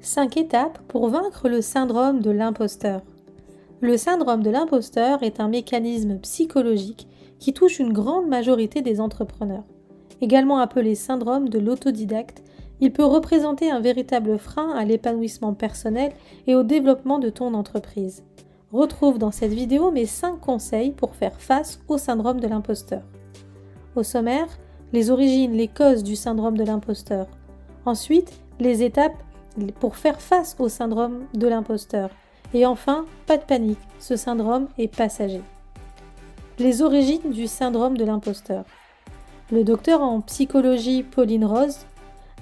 5 étapes pour vaincre le syndrome de l'imposteur. Le syndrome de l'imposteur est un mécanisme psychologique qui touche une grande majorité des entrepreneurs. Également appelé syndrome de l'autodidacte, il peut représenter un véritable frein à l'épanouissement personnel et au développement de ton entreprise. Retrouve dans cette vidéo mes 5 conseils pour faire face au syndrome de l'imposteur. Au sommaire, les origines, les causes du syndrome de l'imposteur. Ensuite, les étapes pour faire face au syndrome de l'imposteur. Et enfin, pas de panique, ce syndrome est passager. Les origines du syndrome de l'imposteur. Le docteur en psychologie Pauline Rose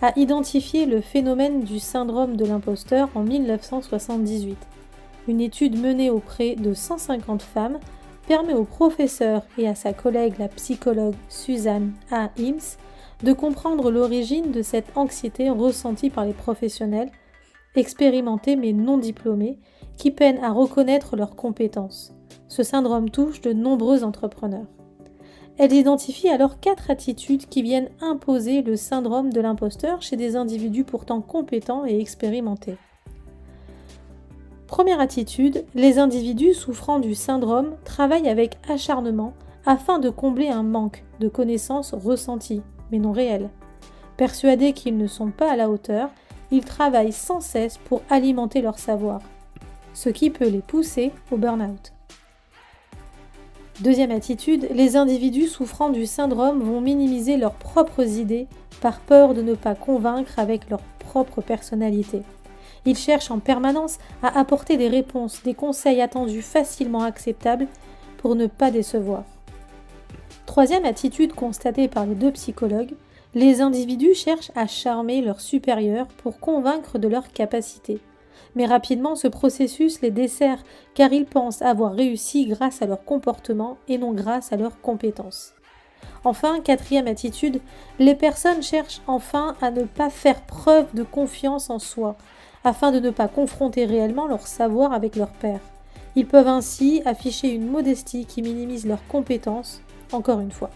a identifié le phénomène du syndrome de l'imposteur en 1978. Une étude menée auprès de 150 femmes permet au professeur et à sa collègue la psychologue Suzanne A. Imes de comprendre l'origine de cette anxiété ressentie par les professionnels, expérimentés mais non diplômés, qui peinent à reconnaître leurs compétences. Ce syndrome touche de nombreux entrepreneurs. Elle identifie alors 4 attitudes qui viennent imposer le syndrome de l'imposteur chez des individus pourtant compétents et expérimentés. Première attitude, les individus souffrant du syndrome travaillent avec acharnement afin de combler un manque de connaissances ressenties, mais non réelles. Persuadés qu'ils ne sont pas à la hauteur, ils travaillent sans cesse pour alimenter leur savoir, ce qui peut les pousser au burn-out. Deuxième attitude, les individus souffrant du syndrome vont minimiser leurs propres idées par peur de ne pas convaincre avec leur propre personnalité. Ils cherchent en permanence à apporter des réponses, des conseils attendus facilement acceptables pour ne pas décevoir. Troisième attitude constatée par les 2 psychologues, les individus cherchent à charmer leurs supérieurs pour convaincre de leurs capacités. Mais rapidement, ce processus les dessert car ils pensent avoir réussi grâce à leur comportement et non grâce à leurs compétences. Enfin, quatrième attitude, les personnes cherchent enfin à ne pas faire preuve de confiance en soi, afin de ne pas confronter réellement leur savoir avec leur pairs. Ils peuvent ainsi afficher une modestie qui minimise leurs compétences, encore une fois.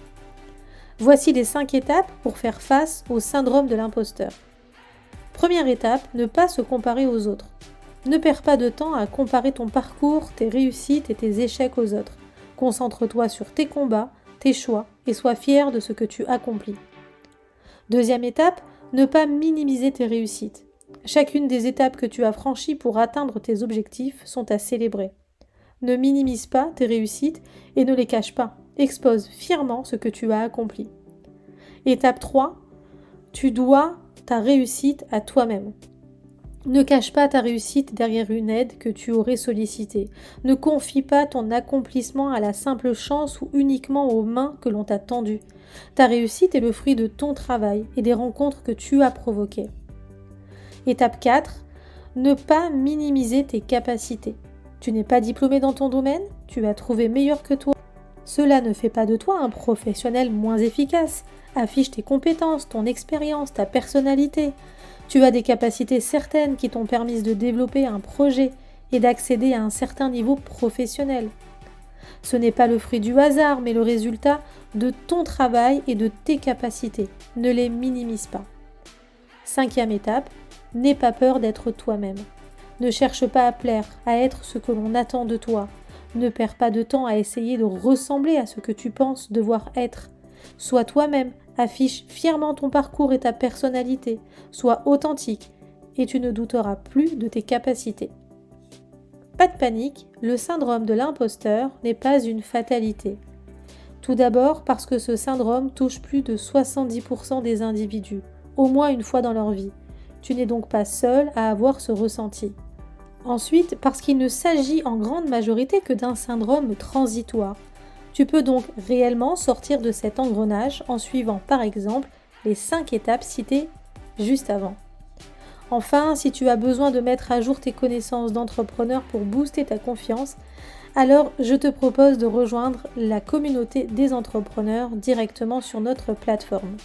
Voici les 5 étapes pour faire face au syndrome de l'imposteur. Première étape, ne pas se comparer aux autres. Ne perds pas de temps à comparer ton parcours, tes réussites et tes échecs aux autres. Concentre-toi sur tes combats, tes choix et sois fier de ce que tu accomplis. Deuxième étape, ne pas minimiser tes réussites. Chacune des étapes que tu as franchies pour atteindre tes objectifs sont à célébrer. Ne minimise pas tes réussites et ne les cache pas. Expose fièrement ce que tu as accompli. Étape 3, tu dois ta réussite à toi-même. Ne cache pas ta réussite derrière une aide que tu aurais sollicitée. Ne confie pas ton accomplissement à la simple chance ou uniquement aux mains que l'on t'a tendues. Ta réussite est le fruit de ton travail et des rencontres que tu as provoquées. Étape 4, ne pas minimiser tes capacités. Tu n'es pas diplômé dans ton domaine, tu as trouvé meilleur que toi. Cela ne fait pas de toi un professionnel moins efficace. Affiche tes compétences, ton expérience, ta personnalité. Tu as des capacités certaines qui t'ont permis de développer un projet et d'accéder à un certain niveau professionnel. Ce n'est pas le fruit du hasard, mais le résultat de ton travail et de tes capacités. Ne les minimise pas. 5e étape, n'aie pas peur d'être toi-même. Ne cherche pas à plaire, à être ce que l'on attend de toi. Ne perds pas de temps à essayer de ressembler à ce que tu penses devoir être. Sois toi-même, affiche fièrement ton parcours et ta personnalité. Sois authentique et tu ne douteras plus de tes capacités. Pas de panique, le syndrome de l'imposteur n'est pas une fatalité. Tout d'abord parce que ce syndrome touche plus de 70% des individus, au moins une fois dans leur vie. Tu n'es donc pas seul à avoir ce ressenti. Ensuite, parce qu'il ne s'agit en grande majorité que d'un syndrome transitoire. Tu peux donc réellement sortir de cet engrenage en suivant par exemple les 5 étapes citées juste avant. Enfin, si tu as besoin de mettre à jour tes connaissances d'entrepreneur pour booster ta confiance, alors je te propose de rejoindre la communauté des entrepreneurs directement sur notre plateforme.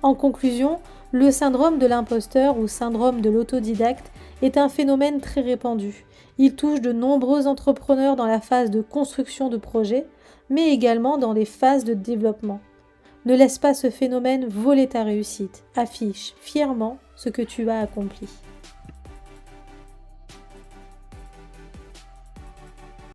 En conclusion, le syndrome de l'imposteur ou syndrome de l'autodidacte est un phénomène très répandu. Il touche de nombreux entrepreneurs dans la phase de construction de projets, mais également dans les phases de développement. Ne laisse pas ce phénomène voler ta réussite. Affiche fièrement ce que tu as accompli.